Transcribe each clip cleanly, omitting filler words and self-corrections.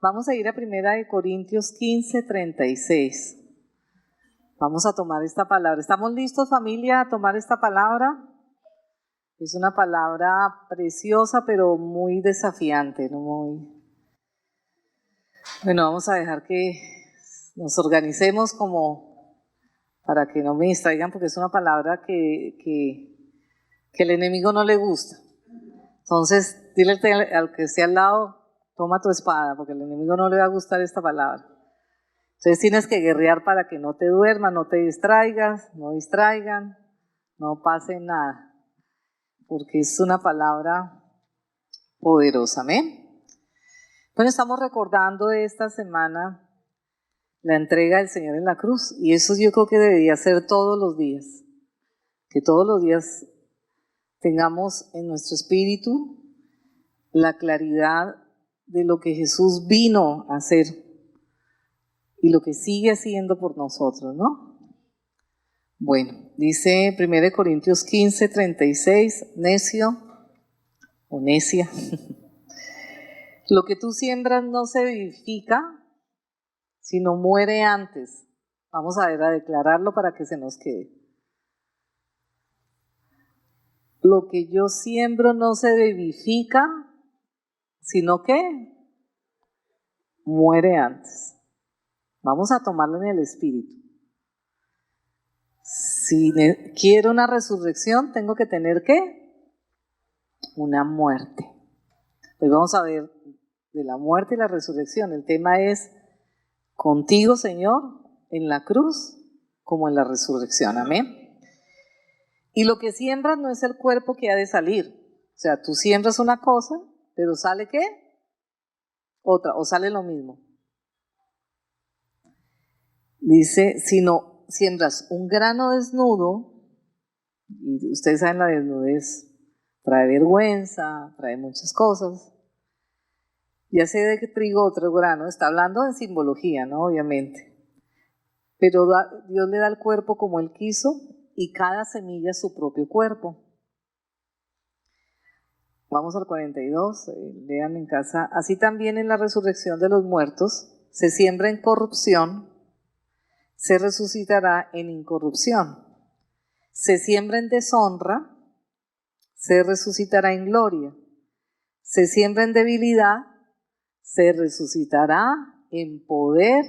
Vamos a ir a 1 Corintios 15:36. Vamos a tomar esta palabra. ¿Estamos listos, familia, a tomar esta palabra? Es una palabra preciosa, pero muy desafiante, ¿no? Bueno, vamos a dejar que nos organicemos como para que no me distraigan, porque es una palabra que el enemigo no le gusta. Entonces, dile al que esté al lado, toma tu espada, porque al enemigo no le va a gustar esta palabra. Entonces tienes que guerrear para que no te duermas, no te distraigas, no distraigan, no pase nada, porque es una palabra poderosa, ¿amén? Bueno, estamos recordando esta semana la entrega del Señor en la cruz, y eso yo creo que debería ser todos los días, que todos los días tengamos en nuestro espíritu la claridad de lo que Jesús vino a hacer y lo que sigue haciendo por nosotros, ¿no? Bueno, dice 1 Corintios 15:36, necio o necia, lo que tú siembras no se vivifica, sino muere antes. Vamos a ver, a declararlo para que se nos quede. Lo que yo siembro no se vivifica, sino que muere antes. Vamos a tomarlo en el espíritu. Si quiero una resurrección, tengo que tener ¿qué? Una muerte. Hoy vamos a ver de la muerte y la resurrección. El tema es contigo, Señor, en la cruz como en la resurrección. Amén. Y lo que siembras no es el cuerpo que ha de salir. O sea, tú siembras una cosa, pero ¿sale qué? Otra, o sale lo mismo. Dice, sino siembras un grano desnudo, y ustedes saben, la desnudez trae vergüenza, trae muchas cosas. Ya sea de trigo o otro grano, está hablando de simbología, ¿no? Obviamente. Pero Dios le da el cuerpo como Él quiso, y cada semilla su propio cuerpo. Vamos al 42, lean en casa. Así también en la resurrección de los muertos se siembra en corrupción, se resucitará en incorrupción. Se siembra en deshonra, se resucitará en gloria. Se siembra en debilidad, se resucitará en poder.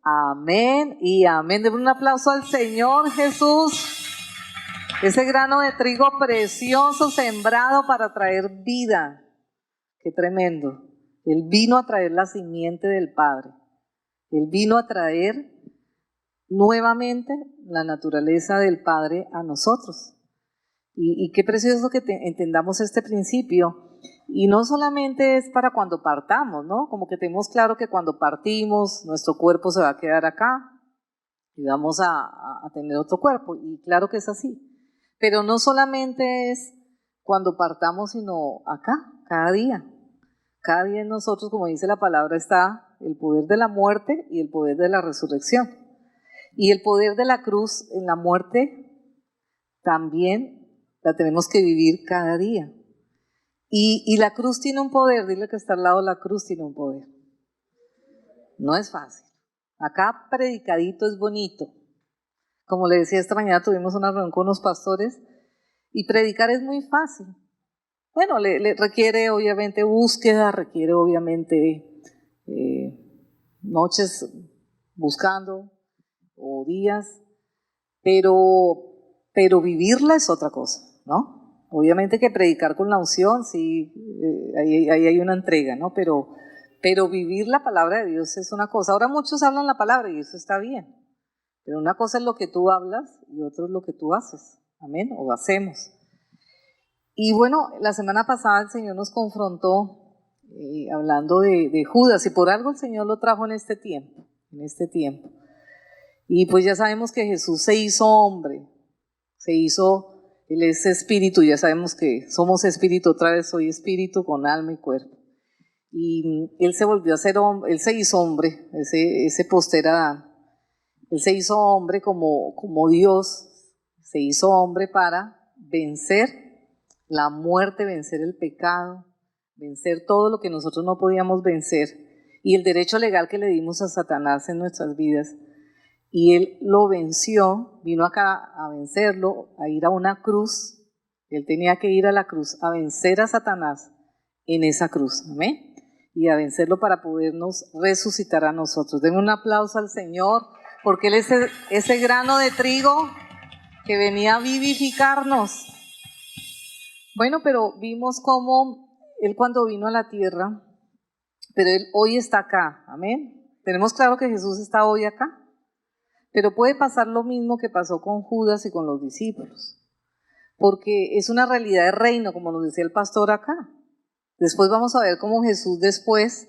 Amén y amén. Denle un aplauso al Señor Jesús. Ese grano de trigo precioso sembrado para traer vida. Qué tremendo. Él vino a traer la simiente del Padre. Él vino a traer nuevamente la naturaleza del Padre a nosotros. Y qué precioso que entendamos este principio. Y no solamente es para cuando partamos, ¿no? Como que tenemos claro que cuando partimos, nuestro cuerpo se va a quedar acá y vamos a tener otro cuerpo. Y claro que es así. Pero no solamente es cuando partamos, sino acá, cada día. Cada día en nosotros, como dice la palabra, está el poder de la muerte y el poder de la resurrección. Y el poder de la cruz en la muerte también la tenemos que vivir cada día. Y la cruz tiene un poder, dile que está al lado, la cruz tiene un poder. No es fácil. Acá predicadito es bonito. Como le decía, esta mañana tuvimos una reunión con los pastores y predicar es muy fácil. Bueno, le requiere obviamente búsqueda, requiere obviamente noches buscando o días, pero vivirla es otra cosa, ¿no? Obviamente que predicar con la unción, sí, ahí hay una entrega, ¿no? Pero vivir la palabra de Dios es una cosa. Ahora muchos hablan la palabra y eso está bien, pero una cosa es lo que tú hablas y otra es lo que tú haces, amén, o hacemos. Y bueno, la semana pasada el Señor nos confrontó hablando de Judas, y por algo el Señor lo trajo en este tiempo. Y pues ya sabemos que Jesús se hizo hombre, Él es espíritu, ya sabemos que somos espíritu, otra vez soy espíritu con alma y cuerpo. Y Él se volvió a ser hombre, Él se hizo hombre, ese póster Adán. Él se hizo hombre como Dios, se hizo hombre para vencer la muerte, vencer el pecado, vencer todo lo que nosotros no podíamos vencer. y el derecho legal que le dimos a Satanás en nuestras vidas. Y él lo venció, vino acá a vencerlo, a ir a una cruz. Él tenía que ir a la cruz a vencer a Satanás en esa cruz, amén, y a vencerlo para podernos resucitar a nosotros. Denme un aplauso al Señor, porque Él es ese grano de trigo que venía a vivificarnos. Bueno, pero vimos cómo Él cuando vino a la tierra, pero Él hoy está acá, amén. Tenemos claro que Jesús está hoy acá, pero puede pasar lo mismo que pasó con Judas y con los discípulos, porque es una realidad de reino, como nos decía el pastor acá. Después vamos a ver cómo Jesús, después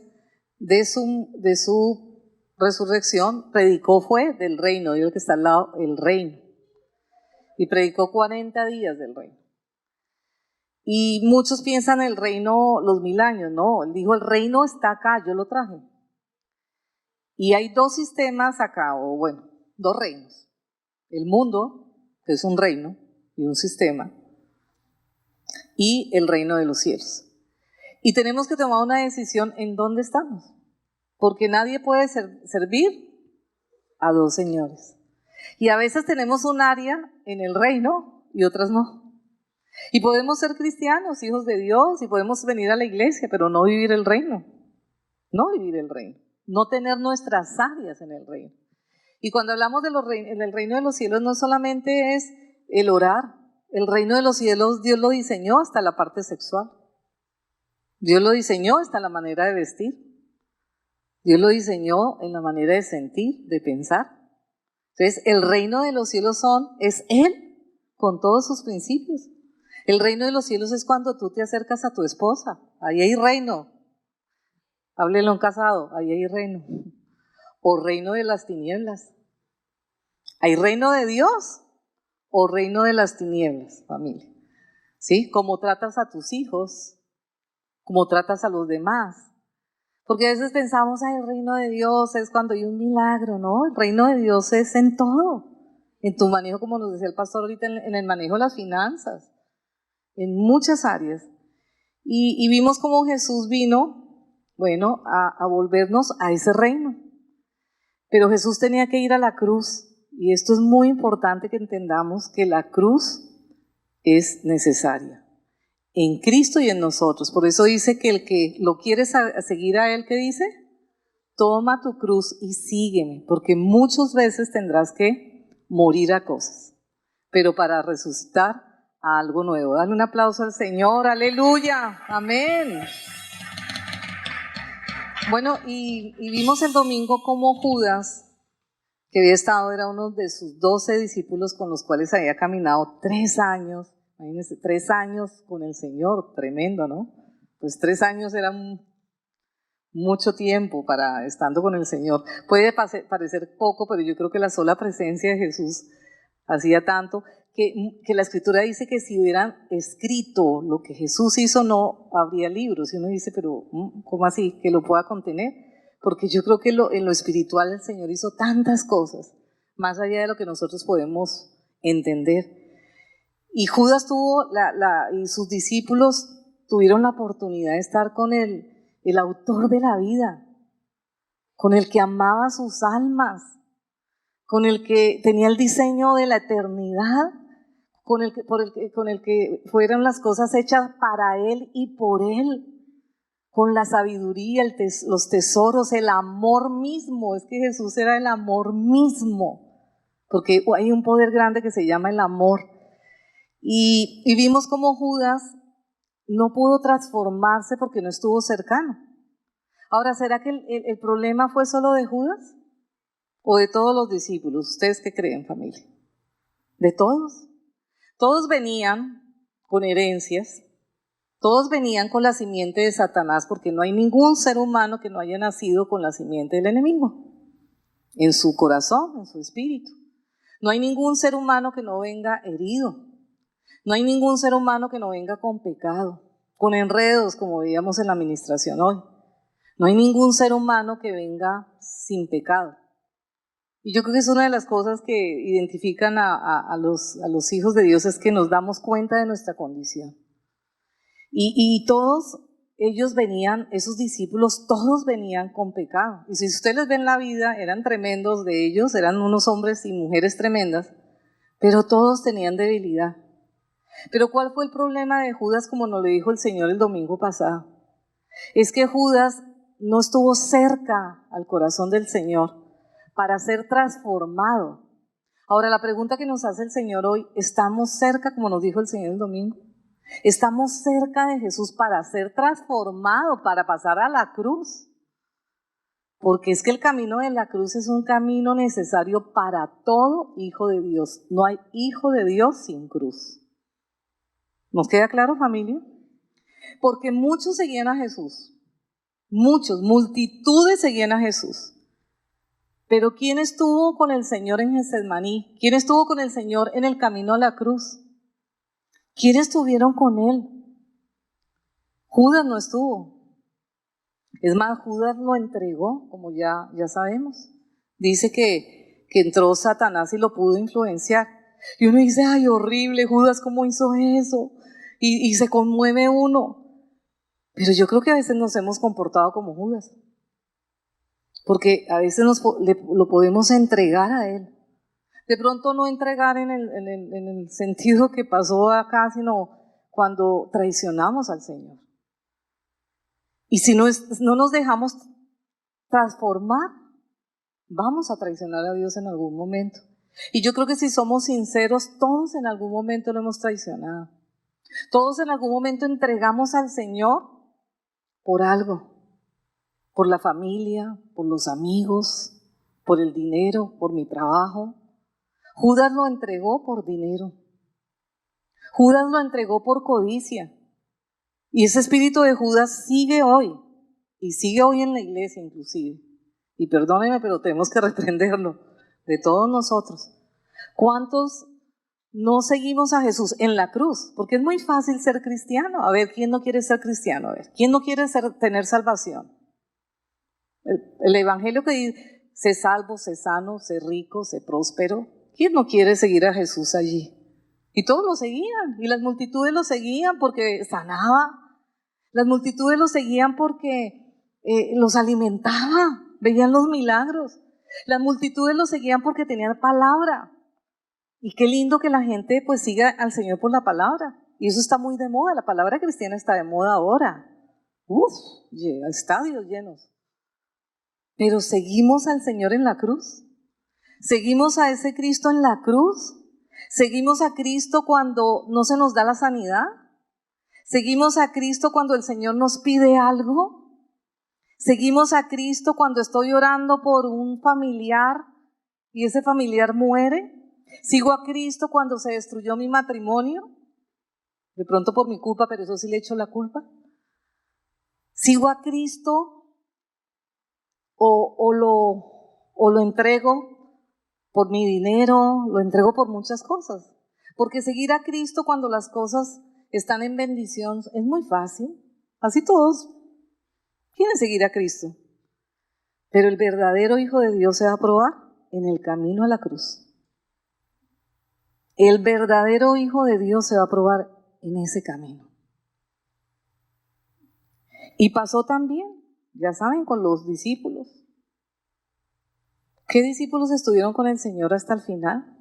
de su resurrección, predicó, fue del reino, digo que está al lado, el reino, y predicó 40 días del reino. Y muchos piensan el reino los 1000 años, no, él dijo el reino está acá, yo lo traje. Y hay dos sistemas acá, o bueno, dos reinos. El mundo, que es un reino y un sistema, y el reino de los cielos. Y tenemos que tomar una decisión en dónde estamos, porque nadie puede servir a dos señores. Y a veces tenemos un área en el reino y otras no. Y podemos ser cristianos, hijos de Dios, y podemos venir a la iglesia, pero no vivir el reino. No vivir el reino. No tener nuestras áreas en el reino. Y cuando hablamos del reino de los cielos, no solamente es el orar. El reino de los cielos, Dios lo diseñó hasta la parte sexual. Dios lo diseñó hasta la manera de vestir. Dios lo diseñó en la manera de sentir, de pensar. Entonces, el reino de los cielos es Él, con todos sus principios. El reino de los cielos es cuando tú te acercas a tu esposa. Ahí hay reino. Háblelo en casado, ahí hay reino. O reino de las tinieblas. Hay reino de Dios o reino de las tinieblas, familia. ¿Sí? Cómo tratas a tus hijos, cómo tratas a los demás. Porque a veces pensamos, el reino de Dios es cuando hay un milagro, ¿no? El reino de Dios es en todo. En tu manejo, como nos decía el pastor ahorita, en el manejo de las finanzas, en muchas áreas. Y vimos cómo Jesús vino, bueno, a volvernos a ese reino. Pero Jesús tenía que ir a la cruz. Y esto es muy importante que entendamos que la cruz es necesaria en Cristo y en nosotros. Por eso dice que el que lo quiere seguir a Él, ¿qué dice? Toma tu cruz y sígueme, porque muchas veces tendrás que morir a cosas, pero para resucitar a algo nuevo. Dale un aplauso al Señor, aleluya, amén. Bueno, y vimos el domingo cómo Judas, que había estado, era uno de sus 12 discípulos con los cuales había caminado 3 años, imagínense, 3 años con el Señor, tremendo, ¿no? Pues 3 años era mucho tiempo para estando con el Señor. Puede parecer poco, pero yo creo que la sola presencia de Jesús hacía tanto, que la Escritura dice que si hubieran escrito lo que Jesús hizo, no habría libros. Y uno dice, pero ¿cómo así? Que lo pueda contener. Porque yo creo que en lo espiritual el Señor hizo tantas cosas, más allá de lo que nosotros podemos entender. Y Judas y sus discípulos tuvieron la oportunidad de estar con el autor de la vida, con el que amaba sus almas, con el que tenía el diseño de la eternidad, con el que fueron las cosas hechas para Él y por Él. Con la sabiduría, los tesoros, el amor mismo. Es que Jesús era el amor mismo, porque hay un poder grande que se llama el amor. Y vimos cómo Judas no pudo transformarse porque no estuvo cercano. Ahora, ¿será que el problema fue solo de Judas o de todos los discípulos? ¿Ustedes qué creen, familia? ¿De todos? Todos venían con herencias. Todos venían con la simiente de Satanás, porque no hay ningún ser humano que no haya nacido con la simiente del enemigo, en su corazón, en su espíritu. No hay ningún ser humano que no venga herido. No hay ningún ser humano que no venga con pecado, con enredos, como veíamos en la administración hoy. No hay ningún ser humano que venga sin pecado. Y yo creo que es una de las cosas que identifican a los hijos de Dios, es que nos damos cuenta de nuestra condición. Y todos ellos venían, esos discípulos, todos venían con pecado. Y si ustedes les ven la vida, eran tremendos de ellos, eran unos hombres y mujeres tremendas, pero todos tenían debilidad. Pero ¿cuál fue el problema de Judas, como nos lo dijo el Señor el domingo pasado? Es que Judas no estuvo cerca al corazón del Señor para ser transformado. Ahora, la pregunta que nos hace el Señor hoy, ¿estamos cerca, como nos dijo el Señor el domingo? ¿Estamos cerca de Jesús para ser transformado, para pasar a la cruz? Porque es que el camino de la cruz es un camino necesario para todo hijo de Dios. No hay hijo de Dios sin cruz. ¿Nos queda claro, familia? Porque muchos seguían a Jesús. Muchos, multitudes seguían a Jesús. Pero ¿quién estuvo con el Señor en Getsemaní? ¿Quién estuvo con el Señor en el camino a la cruz? ¿Quiénes estuvieron con Él? Judas no estuvo. Es más, Judas lo entregó, como ya sabemos. Dice que entró Satanás y lo pudo influenciar. Y uno dice, ay, horrible, Judas, ¿cómo hizo eso? Y se conmueve uno. Pero yo creo que a veces nos hemos comportado como Judas. Porque a veces lo podemos entregar a Él. De pronto no entregar en el sentido que pasó acá, sino cuando traicionamos al Señor. Y si no nos dejamos transformar, vamos a traicionar a Dios en algún momento. Y yo creo que si somos sinceros, todos en algún momento lo hemos traicionado. Todos en algún momento entregamos al Señor por algo. Por la familia, por los amigos, por el dinero, por mi trabajo. Judas lo entregó por dinero. Judas lo entregó por codicia. Y ese espíritu de Judas sigue hoy. Y sigue hoy en la iglesia inclusive. Y perdónenme, pero tenemos que reprenderlo de todos nosotros. ¿Cuántos no seguimos a Jesús en la cruz? Porque es muy fácil ser cristiano. A ver, ¿quién no quiere ser cristiano? A ver, ¿quién no quiere tener salvación? El evangelio que dice, sé salvo, sé sano, sé rico, sé próspero. ¿Quién no quiere seguir a Jesús allí? Y todos lo seguían, y las multitudes lo seguían porque sanaba. Las multitudes lo seguían porque los alimentaba, veían los milagros. Las multitudes lo seguían porque tenían palabra. Y qué lindo que la gente pues siga al Señor por la palabra. Y eso está muy de moda, la palabra cristiana está de moda ahora. Estadios llenos. Pero seguimos al Señor en la cruz. Seguimos a ese Cristo en la cruz. Seguimos a Cristo cuando no se nos da la sanidad. Seguimos a Cristo cuando el Señor nos pide algo. Seguimos a Cristo cuando estoy orando por un familiar y ese familiar muere. Sigo a Cristo cuando se destruyó mi matrimonio. De pronto por mi culpa, pero eso sí le echo la culpa. Sigo a Cristo o lo entrego por mi dinero, lo entrego por muchas cosas. Porque seguir a Cristo cuando las cosas están en bendición es muy fácil. Así todos quieren seguir a Cristo. Pero el verdadero Hijo de Dios se va a probar en el camino a la cruz. El verdadero Hijo de Dios se va a probar en ese camino. Y pasó también, ya saben, con los discípulos. ¿Qué discípulos estuvieron con el Señor hasta el final?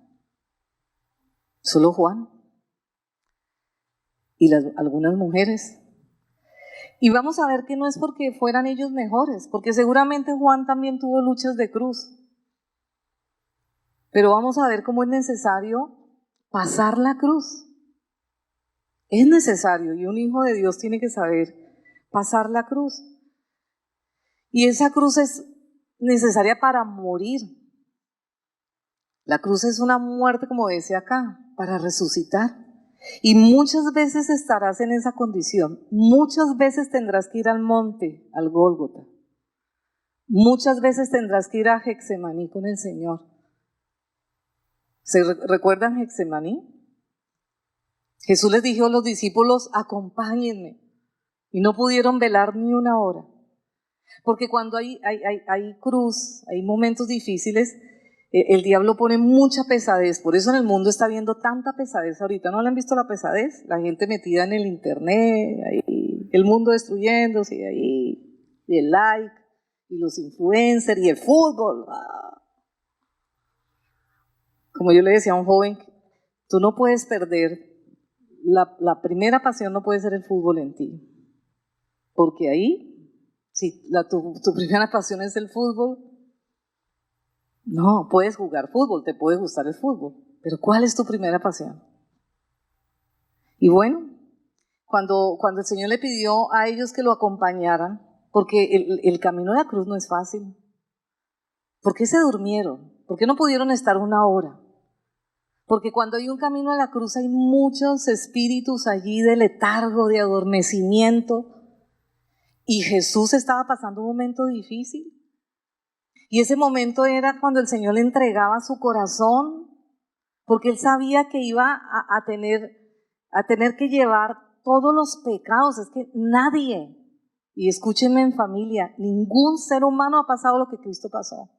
Solo Juan y algunas mujeres. Y vamos a ver que no es porque fueran ellos mejores, porque seguramente Juan también tuvo luchas de cruz. Pero vamos a ver cómo es necesario pasar la cruz. Es necesario, y un hijo de Dios tiene que saber pasar la cruz. Y esa cruz es necesaria para morir. La cruz es una muerte, como decía acá, para resucitar. Y muchas veces estarás en esa condición. Muchas veces tendrás que ir al monte, al Gólgota. Muchas veces tendrás que ir a Getsemaní con el Señor. ¿Se recuerdan Getsemaní? Jesús les dijo a los discípulos, acompáñenme. Y no pudieron velar ni una hora. Porque cuando hay cruz, hay momentos difíciles, El diablo pone mucha pesadez, por eso en el mundo está habiendo tanta pesadez ahorita. ¿No le han visto la pesadez? La gente metida en el internet, ahí, el mundo destruyéndose, y el like, y los influencers, y el fútbol. Como yo le decía a un joven, tú no puedes perder, la primera pasión no puede ser el fútbol en ti, porque ahí, si tu primera pasión es el fútbol, no, puedes jugar fútbol, te puede gustar el fútbol, pero ¿cuál es tu primera pasión? Y bueno, cuando el Señor le pidió a ellos que lo acompañaran, porque el camino de la cruz no es fácil, ¿por qué se durmieron? ¿Por qué no pudieron estar una hora? Porque cuando hay un camino a la cruz hay muchos espíritus allí de letargo, de adormecimiento, y Jesús estaba pasando un momento difícil. Y ese momento era cuando el Señor le entregaba su corazón, porque Él sabía que iba a tener que llevar todos los pecados. Es que nadie, y escúchenme en familia, ningún ser humano ha pasado lo que Cristo pasó.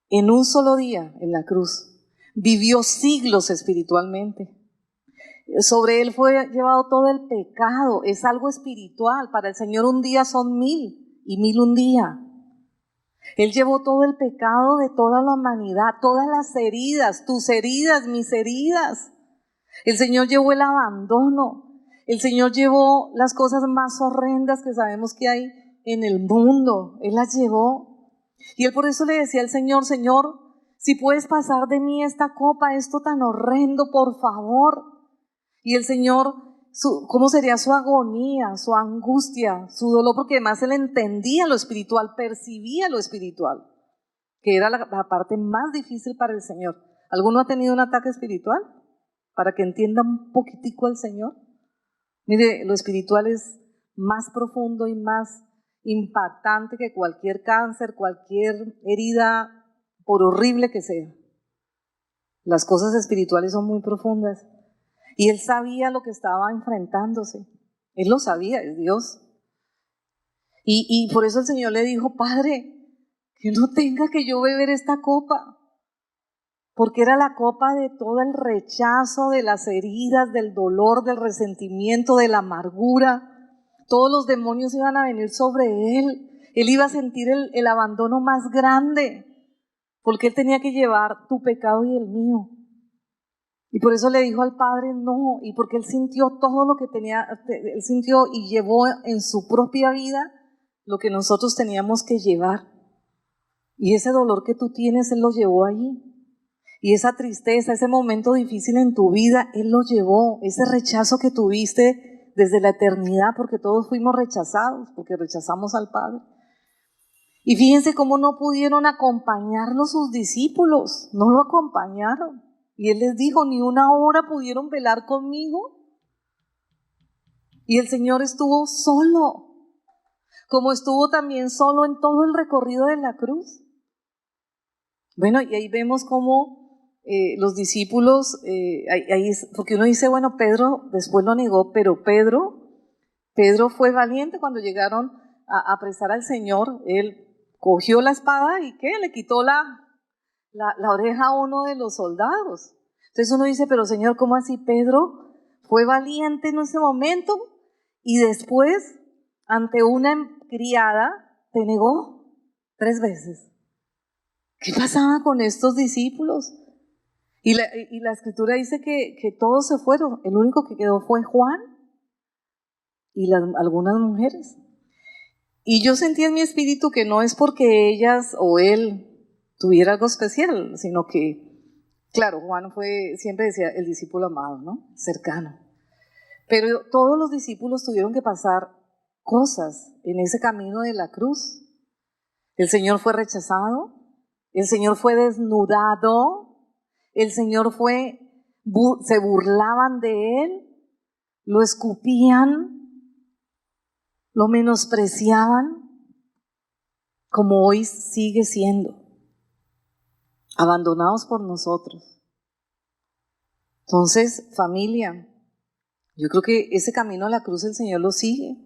En un solo día en la cruz, vivió siglos espiritualmente. Sobre Él fue llevado todo el pecado, es algo espiritual. Para el Señor un día son 1000 y 1000 un día. Él llevó todo el pecado de toda la humanidad, todas las heridas, tus heridas, mis heridas. El Señor llevó el abandono. El Señor llevó las cosas más horrendas que sabemos que hay en el mundo. Él las llevó. Y Él por eso le decía al Señor, Señor, si puedes pasar de mí esta copa, esto tan horrendo, por favor. Y el Señor, ¿cómo sería su agonía, su angustia, su dolor? Porque además Él entendía lo espiritual, percibía lo espiritual, que era la parte más difícil para el Señor. ¿Alguno ha tenido un ataque espiritual? Para que entienda un poquitico al Señor. Mire, lo espiritual es más profundo y más impactante que cualquier cáncer, cualquier herida, por horrible que sea. Las cosas espirituales son muy profundas. Y Él sabía lo que estaba enfrentándose. Él lo sabía, es Dios. Y por eso el Señor le dijo, Padre, que no tenga que yo beber esta copa. Porque era la copa de todo el rechazo, de las heridas, del dolor, del resentimiento, de la amargura. Todos los demonios iban a venir sobre Él. Él iba a sentir el abandono más grande. Porque Él tenía que llevar tu pecado y el mío. Y por eso le dijo al Padre no, y porque Él sintió todo lo que tenía, Él sintió y llevó en su propia vida lo que nosotros teníamos que llevar. Y ese dolor que tú tienes, Él lo llevó allí. Y esa tristeza, ese momento difícil en tu vida, Él lo llevó. Ese rechazo que tuviste desde la eternidad, porque todos fuimos rechazados, porque rechazamos al Padre. Y fíjense cómo no pudieron acompañarlo sus discípulos, no lo acompañaron. Y Él les dijo, ni una hora pudieron velar conmigo. Y el Señor estuvo solo, como estuvo también solo en todo el recorrido de la cruz. Bueno, y ahí vemos cómo los discípulos, porque uno dice, bueno, Pedro después lo negó, pero Pedro fue valiente cuando llegaron a apresar al Señor. Él cogió la espada y ¿qué? Le quitó la oreja a uno de los soldados. Entonces uno dice, pero Señor, ¿cómo así? Pedro fue valiente en ese momento y después, ante una criada, te negó 3 veces. ¿Qué pasaba con estos discípulos? Y la escritura dice que todos se fueron. El único que quedó fue Juan y algunas mujeres. Y yo sentí en mi espíritu que no es porque ellas o él tuviera algo especial, sino que, claro, Juan siempre decía, el discípulo amado, ¿no? Cercano. Pero todos los discípulos tuvieron que pasar cosas en ese camino de la cruz. El Señor fue rechazado, el Señor fue desnudado, el Señor se burlaban de Él, lo escupían, lo menospreciaban, como hoy sigue siendo, abandonados por nosotros. Entonces, familia, yo creo que ese camino a la cruz el Señor lo sigue.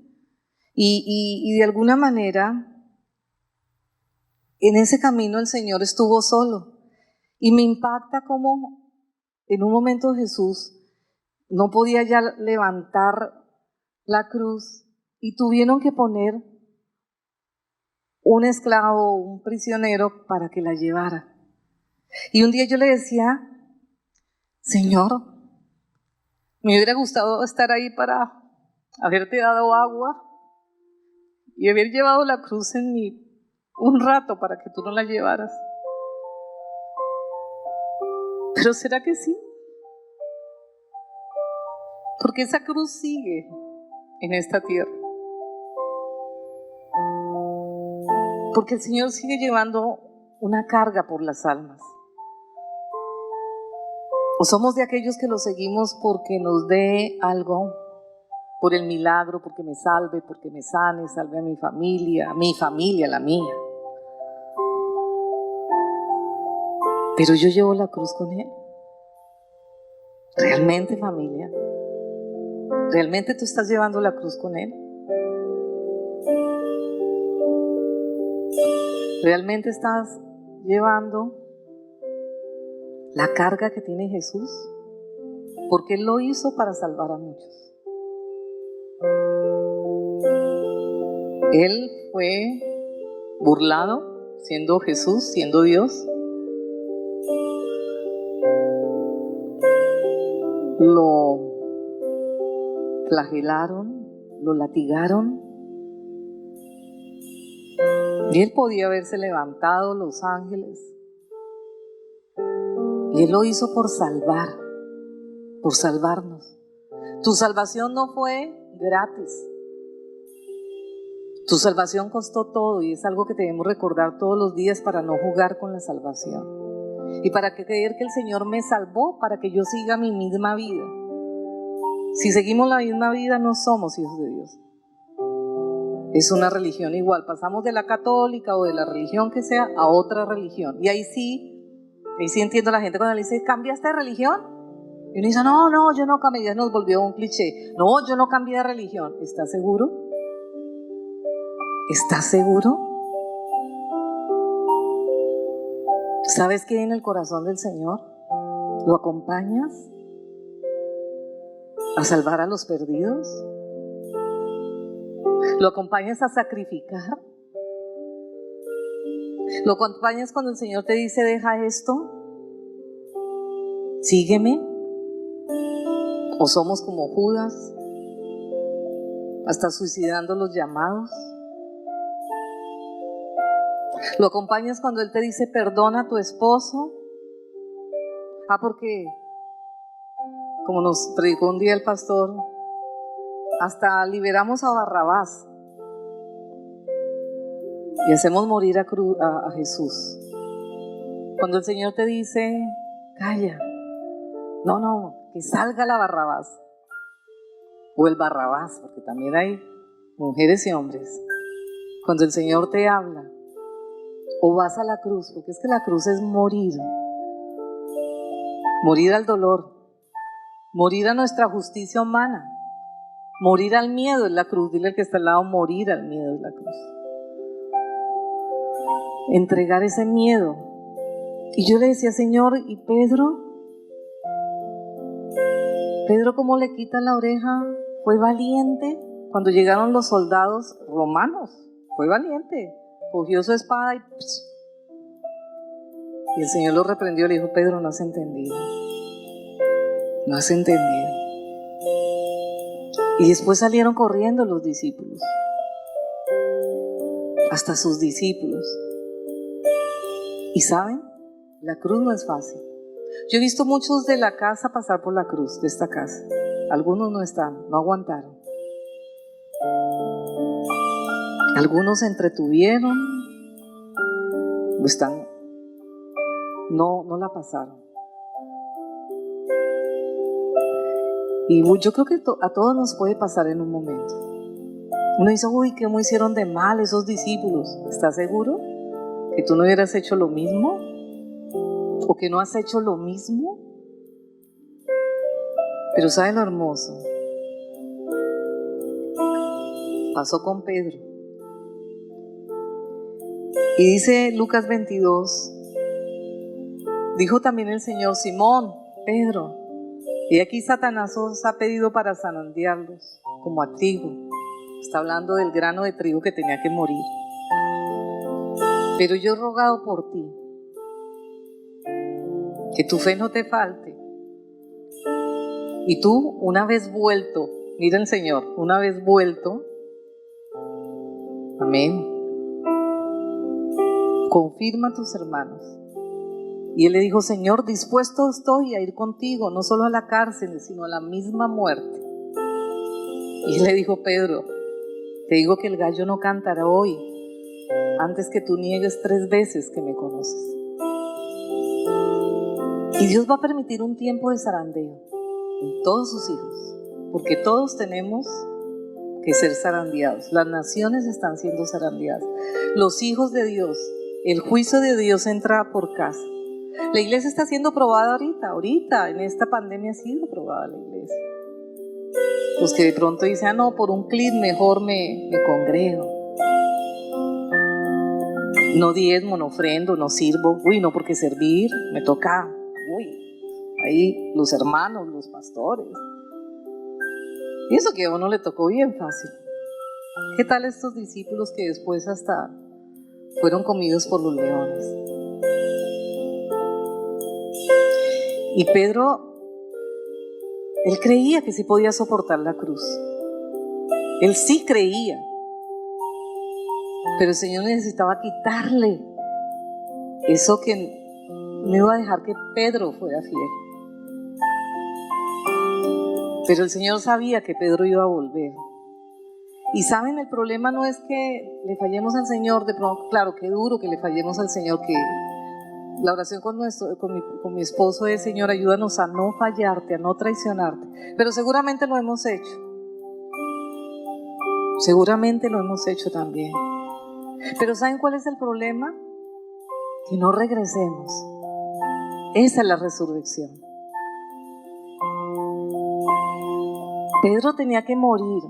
Y de alguna manera, en ese camino el Señor estuvo solo. Y me impacta cómo en un momento Jesús no podía ya levantar la cruz y tuvieron que poner un esclavo, un prisionero para que la llevara. Y un día yo le decía, Señor, me hubiera gustado estar ahí para haberte dado agua y haber llevado la cruz en mí un rato para que tú no la llevaras. Pero ¿será que sí? Porque esa cruz sigue en esta tierra. Porque el Señor sigue llevando una carga por las almas. O somos de aquellos que lo seguimos porque nos dé algo, por el milagro, porque me salve, porque me sane, salve a mi familia, la mía. Pero yo llevo la cruz con Él. ¿Realmente, familia? ¿Realmente tú estás llevando la cruz con Él? ¿Realmente estás llevando la carga que tiene Jesús? Porque Él lo hizo para salvar a muchos. Él fue burlado, siendo Jesús, siendo Dios. Lo flagelaron, lo latigaron. Y Él podía haberse levantado, los ángeles. Y Él lo hizo por salvarnos. Tu salvación no fue gratis. Tu salvación costó todo y es algo que debemos recordar todos los días para no jugar con la salvación. Y para creer que el Señor me salvó para que yo siga mi misma vida. Si seguimos la misma vida no somos hijos de Dios. Es una religión igual. Pasamos de la católica o de la religión que sea a otra religión. Y ahí sí entiendo a la gente cuando le dice, ¿cambiaste de religión? Y uno dice, no, yo no cambié. Ya nos volvió un cliché. No, yo no cambié de religión. ¿Estás seguro? ¿Estás seguro? ¿Sabes qué hay en el corazón del Señor? ¿Lo acompañas a salvar a los perdidos? ¿Lo acompañas a sacrificar? ¿Lo acompañas cuando el Señor te dice, deja esto? ¿Sígueme? ¿O somos como Judas, hasta suicidando los llamados? ¿Lo acompañas cuando Él te dice, perdona a tu esposo? Porque, como nos predicó un día el pastor, hasta liberamos a Barrabás y hacemos morir a Jesús. Cuando el Señor te dice, calla, no, que salga la Barrabás o el Barrabás, porque también hay mujeres y hombres. Cuando el Señor te habla, o vas a la cruz, porque es que la cruz es morir al dolor, morir a nuestra justicia humana, morir al miedo en la cruz. Dile al que está al lado, morir al miedo en la cruz. Entregar ese miedo. Y yo le decía, Señor, ¿y Pedro? ¿Pedro cómo le quita la oreja? Fue valiente cuando llegaron los soldados romanos. Fue valiente. Cogió su espada y el Señor lo reprendió. Le dijo, Pedro, no has entendido. No has entendido. Y después salieron corriendo los discípulos. Hasta sus discípulos. Y ¿saben? La cruz no es fácil. Yo he visto muchos de la casa pasar por la cruz, de esta casa. Algunos no están, no aguantaron. Algunos se entretuvieron o están, no la pasaron. Y yo creo que a todos nos puede pasar en un momento. Uno dice, uy, ¿cómo hicieron de mal esos discípulos? ¿Estás seguro que tú no hubieras hecho lo mismo? ¿O que no has hecho lo mismo? Pero ¿sabe lo hermoso? Pasó con Pedro. Y dice Lucas 22, dijo también el Señor: Simón, Pedro, y aquí Satanás os ha pedido para zarandearlos como a trigo. Está hablando del grano de trigo que tenía que morir. Pero yo he rogado por ti, que tu fe no te falte. Y tú, una vez vuelto, mira el Señor, una vez vuelto, amén, confirma a tus hermanos. Y él le dijo: Señor, dispuesto estoy a ir contigo, no solo a la cárcel, sino a la misma muerte. Y él le dijo: Pedro, te digo que el gallo no cantará hoy antes que tú niegues 3 veces que me conoces. Y Dios va a permitir un tiempo de zarandeo en todos sus hijos, porque todos tenemos que ser zarandeados. Las naciones están siendo zarandeadas. Los hijos de Dios, el juicio de Dios entra por casa. La iglesia está siendo probada ahorita en esta pandemia ha sido probada la iglesia. Los que de pronto dicen: no, por un clic mejor me congrego. No diezmo, no ofrendo, no sirvo. No, porque servir me toca. Ahí los hermanos, los pastores. Y eso que a uno le tocó bien fácil. ¿Qué tal estos discípulos que después hasta fueron comidos por los leones? Y Pedro, él creía que sí podía soportar la cruz. Él sí creía. Pero el Señor necesitaba quitarle eso que no iba a dejar que Pedro fuera fiel. Pero el Señor sabía que Pedro iba a volver. Y saben, el problema no es que le fallemos al Señor, de pronto, claro, qué duro que le fallemos al Señor, que la oración con mi esposo es: Señor, ayúdanos a no fallarte, a no traicionarte. Pero seguramente lo hemos hecho. Seguramente lo hemos hecho también. Pero ¿saben cuál es el problema? Que no regresemos. Esa es la resurrección. Pedro tenía que morir.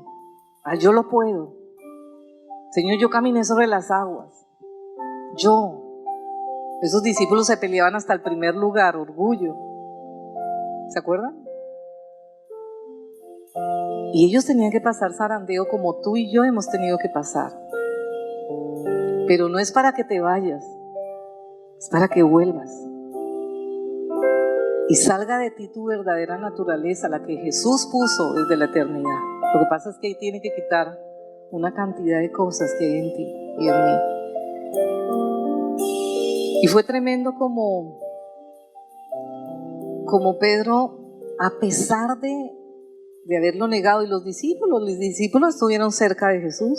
Yo lo puedo. Señor, yo caminé sobre las aguas. Esos discípulos se peleaban hasta el primer lugar, orgullo. ¿Se acuerdan? Y ellos tenían que pasar zarandeo como tú y yo hemos tenido que pasar. Pero no es para que te vayas, es para que vuelvas. Y salga de ti tu verdadera naturaleza, la que Jesús puso desde la eternidad. Lo que pasa es que ahí tiene que quitar una cantidad de cosas que hay en ti y en mí. Y fue tremendo como Pedro, a pesar de haberlo negado, y los discípulos estuvieron cerca de Jesús.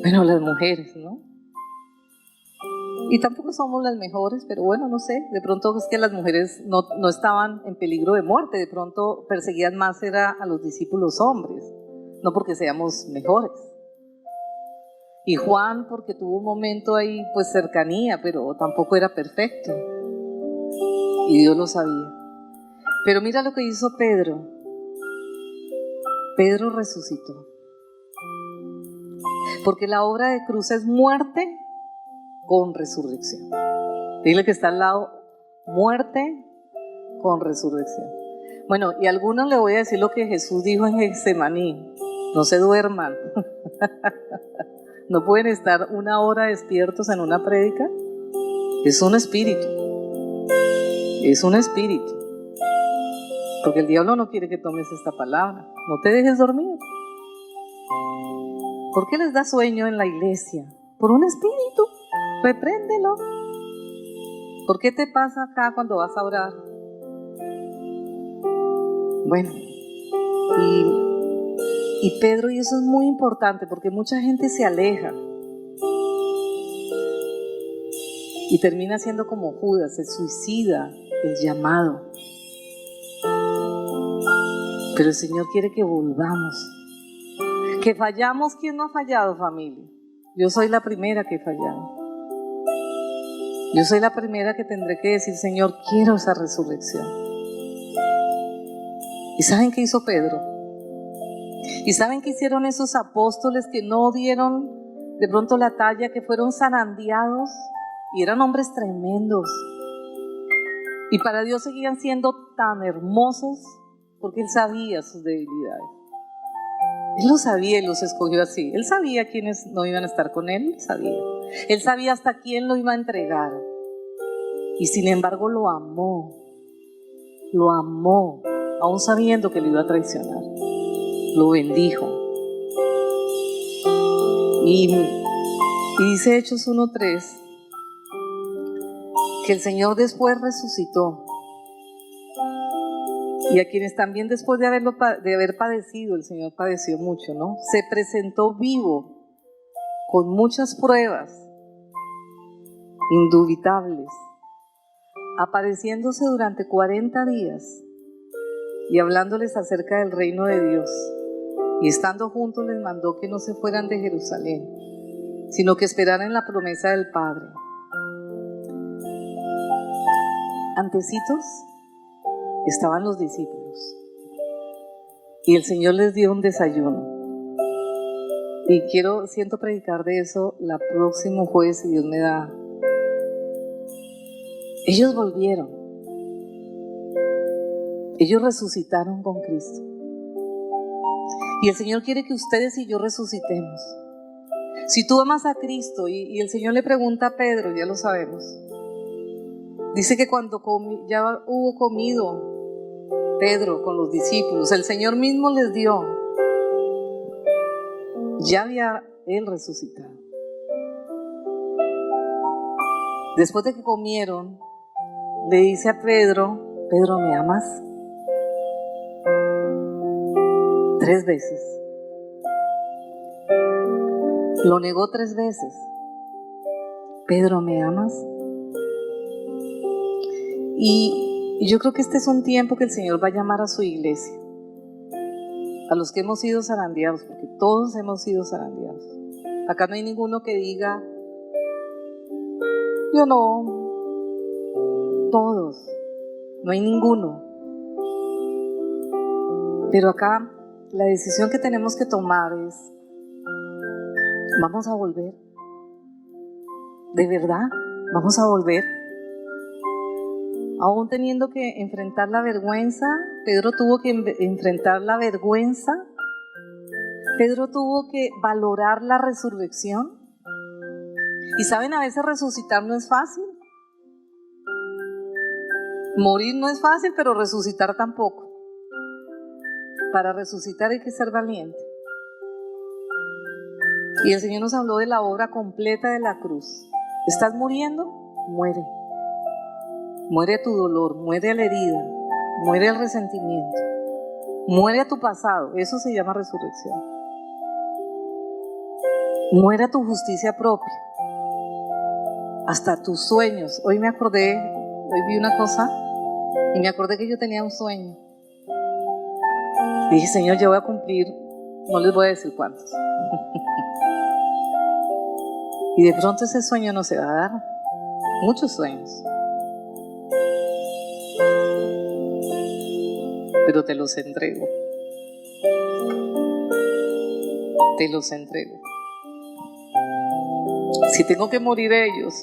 Bueno, las mujeres, ¿no? Y tampoco somos las mejores, pero bueno, no sé, de pronto es que las mujeres no estaban en peligro de muerte, de pronto perseguían más era a los discípulos hombres, no porque seamos mejores. Y Juan, porque tuvo un momento ahí, pues cercanía, pero tampoco era perfecto. Y Dios lo sabía. Pero mira lo que hizo Pedro. Pedro resucitó. Porque la obra de cruz es muerte con resurrección. Dile que está al lado: muerte con resurrección. Bueno, y a algunos le voy a decir lo que Jesús dijo en Getsemaní: no se duerman. No pueden estar 1 hora despiertos en una prédica. Es un espíritu. Es un espíritu. Porque el diablo no quiere que tomes esta palabra. No te dejes dormir. ¿Por qué les da sueño en la iglesia? Por un espíritu. Repréndelo. ¿Por qué te pasa acá cuando vas a orar? Bueno, y Pedro, y eso es muy importante porque mucha gente se aleja y termina siendo como Judas, se suicida el llamado. Pero el Señor quiere que volvamos. Que fallamos. ¿Quién no ha fallado, familia? Yo soy la primera que he fallado. Yo soy la primera que tendré que decir: Señor, quiero esa resurrección. ¿Y saben qué hizo Pedro? ¿Y saben qué hicieron esos apóstoles que no dieron de pronto la talla, que fueron zarandeados y eran hombres tremendos. Y para Dios seguían siendo tan hermosos porque Él sabía sus debilidades. Él lo sabía y los escogió así. Él sabía quiénes no iban a estar con Él, sabía. Él sabía hasta quién lo iba a entregar. Y sin embargo lo amó, aún sabiendo que lo iba a traicionar. Lo bendijo. Y dice Hechos 1:3 que el Señor después resucitó, y a quienes también después de haber padecido, el Señor padeció mucho, ¿no? Se presentó vivo con muchas pruebas indubitables, apareciéndose durante 40 días y hablándoles acerca del reino de Dios. Y estando juntos les mandó que no se fueran de Jerusalén, sino que esperaran la promesa del Padre. Antecitos estaban los discípulos y el Señor les dio un desayuno. Y siento predicar de eso la próximo jueves, si Dios me da. Ellos volvieron. Ellos resucitaron con Cristo. Y el Señor quiere que ustedes y yo resucitemos. Si tú amas a Cristo, y el Señor le pregunta a Pedro, ya lo sabemos. Dice que cuando ya hubo comido Pedro con los discípulos, el Señor mismo les dio. Ya había Él resucitado. Después de que comieron, le dice a Pedro: Pedro, ¿me amas? 3 veces. Lo negó 3 veces. Pedro, ¿me amas? Y yo creo que este es un tiempo que el Señor va a llamar a su iglesia, a los que hemos sido zarandeados, porque todos hemos sido zarandeados. Acá no hay ninguno que diga: yo no. Todos, no hay ninguno. Pero acá la decisión que tenemos que tomar es: ¿vamos a volver? ¿De verdad? ¿Vamos a volver? Aún teniendo que enfrentar la vergüenza, Pedro tuvo que enfrentar la vergüenza. Pedro tuvo que valorar la resurrección. Y saben, a veces resucitar no es fácil. Morir no es fácil, pero resucitar tampoco. Para resucitar hay que ser valiente. Y el Señor nos habló de la obra completa de la cruz. ¿Estás muriendo? Muere. Muere a tu dolor, muere a la herida, muere al resentimiento, muere a tu pasado. Eso se llama resurrección. Muere a tu justicia propia, hasta tus sueños. Hoy vi una cosa y me acordé que yo tenía un sueño. Dije: Señor, yo voy a cumplir, no les voy a decir cuántos. Y de pronto ese sueño no se va a dar. Muchos sueños. Pero te los entrego. Te los entrego. Si tengo que morir ellos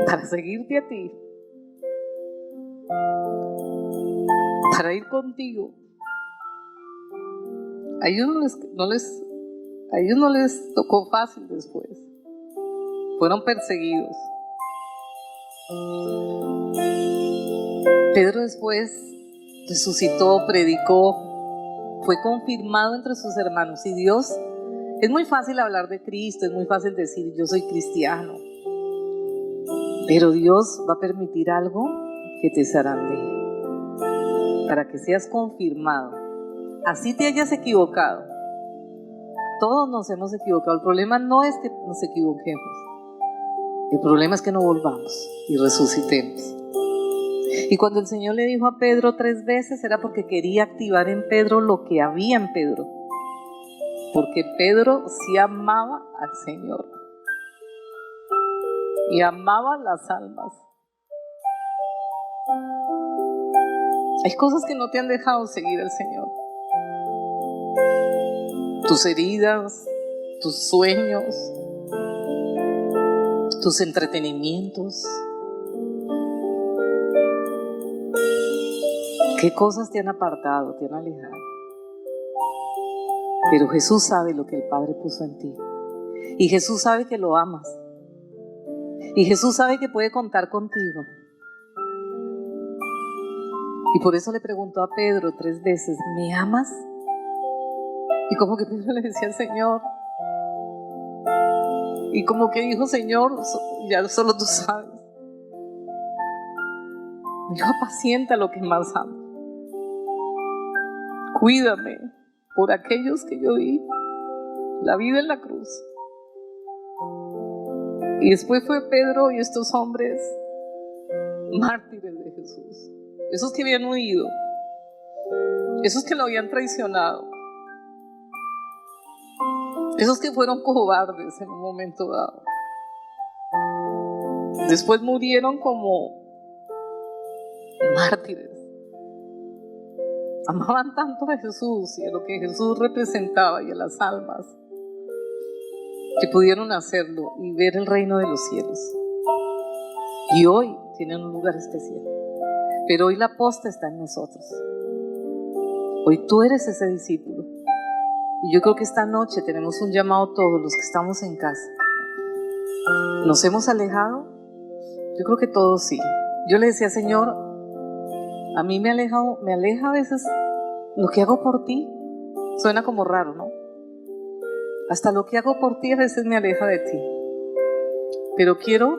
para seguirte a ti, para ir contigo, a ellos no les tocó fácil después. Fueron perseguidos. Pedro después resucitó, predicó, fue confirmado entre sus hermanos. Y Dios, es muy fácil hablar de Cristo, es muy fácil decir: yo soy cristiano. Pero Dios va a permitir algo que te zarandee, para que seas confirmado. Así te hayas equivocado. Todos nos hemos equivocado. El problema no es que nos equivoquemos. El problema es que no volvamos y resucitemos. Y cuando el Señor le dijo a Pedro 3 veces, era porque quería activar en Pedro lo que había en Pedro. Porque Pedro sí amaba al Señor. Y amaba las almas. Hay cosas que no te han dejado seguir al Señor. tus heridas, tus sueños, tus entretenimientos. ¿Qué cosas te han apartado, te han alejado? Pero Jesús sabe lo que el Padre puso en ti. Y Jesús sabe que lo amas. Y Jesús sabe que puede contar contigo. Y por eso le preguntó a Pedro 3 veces, ¿me amas? Y como que Pedro le decía, Señor. Y como que dijo, Señor, ya solo tú sabes. Dijo, apacienta lo que más amo. Cuídame por aquellos que yo di la vida en la cruz. Y después fue Pedro y estos hombres mártires de Jesús. Esos que habían huido. Esos que lo habían traicionado. Esos que fueron cobardes en un momento dado. Después murieron como mártires. Amaban tanto a Jesús y a lo que Jesús representaba y a las almas que pudieron hacerlo y ver el reino de los cielos. Y hoy tienen un lugar especial. Pero hoy la posta está en nosotros. Hoy tú eres ese discípulo. Y yo creo que esta noche tenemos un llamado todos los que estamos en casa. ¿Nos hemos alejado? Yo creo que todos sí. Yo le decía, Señor, a mí me aleja a veces lo que hago por ti. Suena como raro, ¿no? Hasta lo que hago por ti a veces me aleja de ti. Pero quiero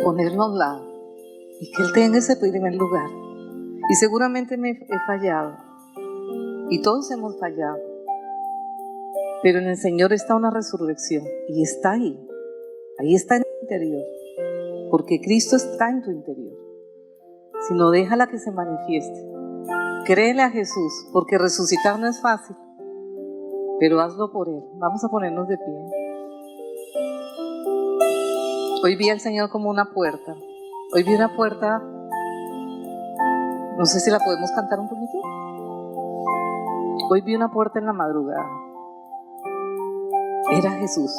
ponerlo a un lado y que Él tenga ese primer lugar. Y seguramente me he fallado. Y todos hemos fallado. Pero en el Señor está una resurrección. Y está ahí. Ahí está en el interior. Porque Cristo está en tu interior. Si no, déjala que se manifieste. Créele a Jesús, porque resucitar no es fácil. Pero hazlo por Él. Vamos a ponernos de pie. Hoy vi al Señor como una puerta. Hoy vi una puerta. No sé si la podemos cantar un poquito. Hoy vi una puerta en la madrugada. Era Jesús.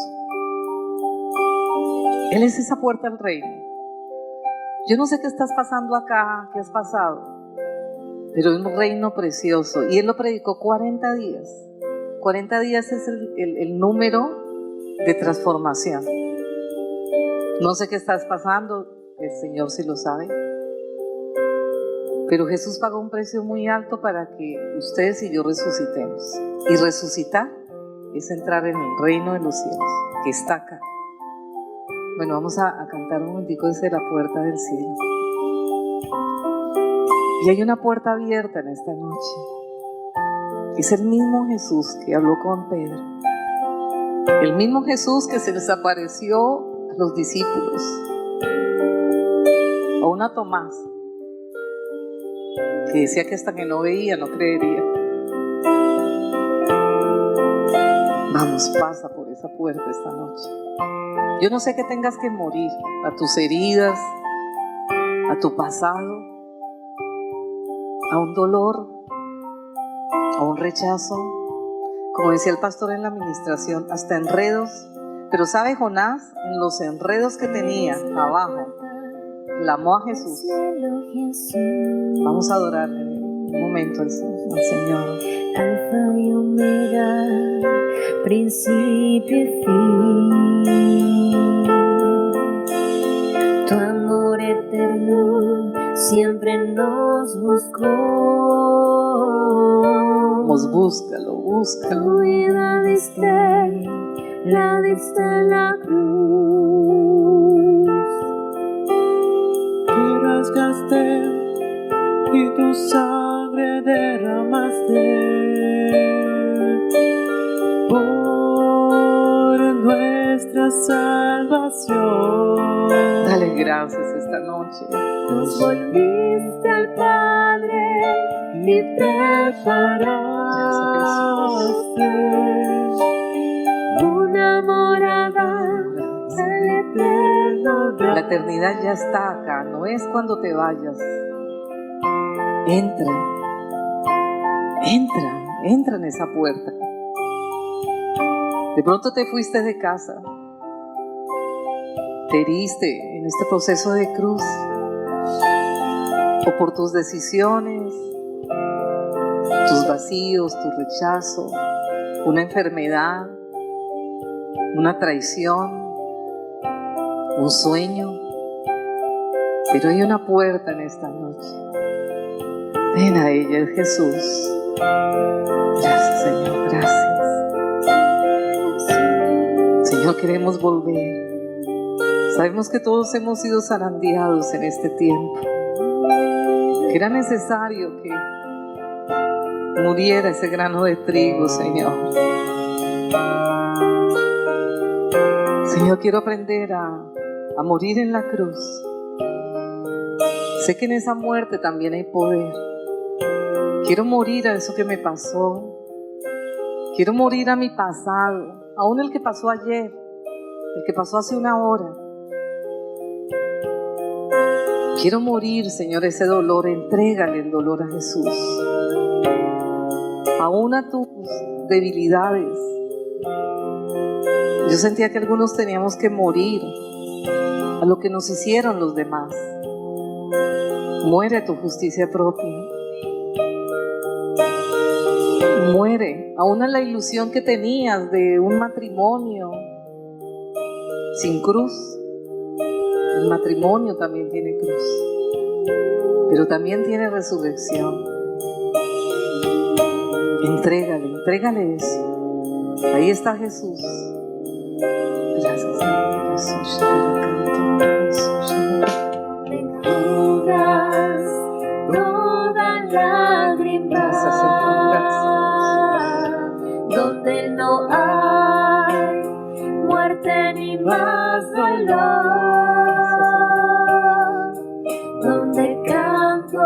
Él es esa puerta al reino. Yo no sé qué estás pasando acá, qué has pasado, pero es un reino precioso. Y Él lo predicó 40 días. 40 días es el número de transformación. No sé qué estás pasando, el Señor sí lo sabe. Pero Jesús pagó un precio muy alto para que ustedes y yo resucitemos. Y resucitar es entrar en el reino de los cielos, que está acá. Bueno, vamos a cantar un momentico desde la puerta del cielo. Y hay una puerta abierta en esta noche. Es el mismo Jesús que habló con Pedro. El mismo Jesús que se les apareció a los discípulos. A una Tomás, que decía que hasta que no veía no creería. Vamos, pasa por esa puerta esta noche. Yo no sé que tengas que morir, a tus heridas, a tu pasado, a un dolor, a un rechazo, como decía el pastor en la administración, hasta enredos. Pero ¿sabe Jonás? En los enredos que tenía abajo, clamó a Jesús. Vamos a adorarle un momento al Señor. Alfa y Omega, principio y fin. Tu amor eterno siempre nos buscó. Búscalo. Tu vida diste, la diste en la cruz. Te rasgaste y tu sangre derramaste por nuestra salvación. Dale gracias esta noche. Nos volviste al Padre y preparaste una morada al eterno. La eternidad ya está acá, no es cuando te vayas. Entra Entra en esa puerta. De pronto te fuiste de casa, te heriste en este proceso de cruz, o por tus decisiones, tus vacíos, tu rechazo, una enfermedad, una traición, un sueño. Pero hay una puerta en esta noche. Ven a ella, es Jesús. Gracias, Señor, gracias. Señor, queremos volver. Sabemos que todos hemos sido zarandeados en este tiempo, que era necesario que muriera ese grano de trigo, Señor. Señor, quiero aprender a morir en la cruz. Sé que en esa muerte también hay poder. Quiero morir a eso que me pasó. Quiero morir a mi pasado, aún el que pasó ayer, el que pasó hace una hora. Quiero morir, Señor, ese dolor. Entrégale el dolor a Jesús. Aún a tus debilidades. Yo sentía que algunos teníamos que morir a lo que nos hicieron los demás. Muere tu justicia propia. Muere aún a la ilusión que tenías de un matrimonio sin cruz. El matrimonio también tiene cruz, pero también tiene resurrección. Entrégale eso. Ahí está Jesús. Gracias, Señor Jesús. Enjugas toda lágrima. Gracias, Señor. Gracias. Donde no hay muerte ni más dolor. Donde canto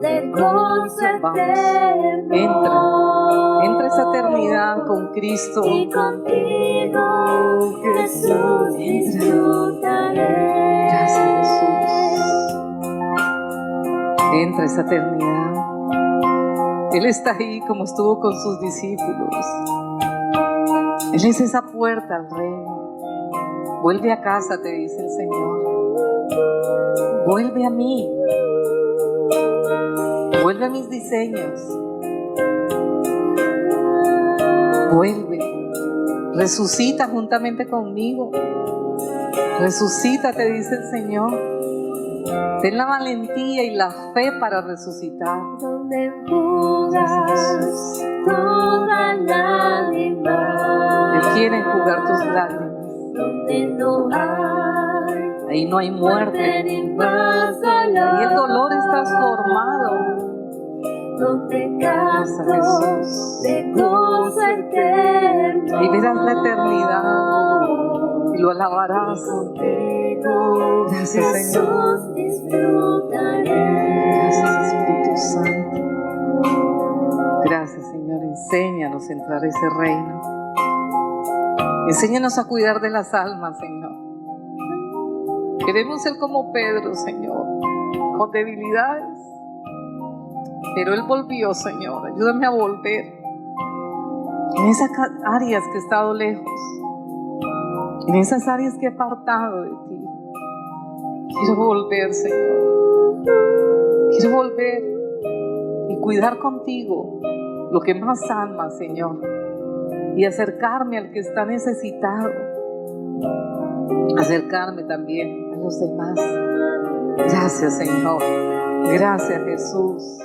de gozo eterno. Entra esa eternidad con Cristo. Y contigo, Jesús, disfrutaré. Gracias, Jesús. Entra esa eternidad. Él está ahí como estuvo con sus discípulos. Él es esa puerta al reino. Vuelve a casa, te dice el Señor. Vuelve a mí. Vuelve a mis diseños. Vuelve. Resucita juntamente conmigo. Resucita, te dice el Señor. Ten la valentía y la fe para resucitar. Donde enjugas toda lágrima. Él quiere enjugar tus lágrimas. Donde no hay Ahí no hay muerte. ni más dolor. Ahí el dolor es transformado. Donde Gracias, canto Jesús. de gozo eterno. Ahí verás la eternidad y lo alabarás. Contigo, Gracias, Señor. Jesús, disfrutaré. Gracias, Espíritu Santo. Gracias, Señor. Enséñanos a entrar a ese reino. Enséñanos a cuidar de las almas, Señor. Queremos ser como Pedro, Señor, con debilidades. Pero Él volvió, Señor. Ayúdame a volver. En esas áreas que he estado lejos. En esas áreas que he apartado de ti. Quiero volver, Señor. Quiero volver y cuidar contigo lo que más ama, Señor. Y acercarme al que está necesitado. Acercarme también a los demás. Gracias, Señor. Gracias, Jesús.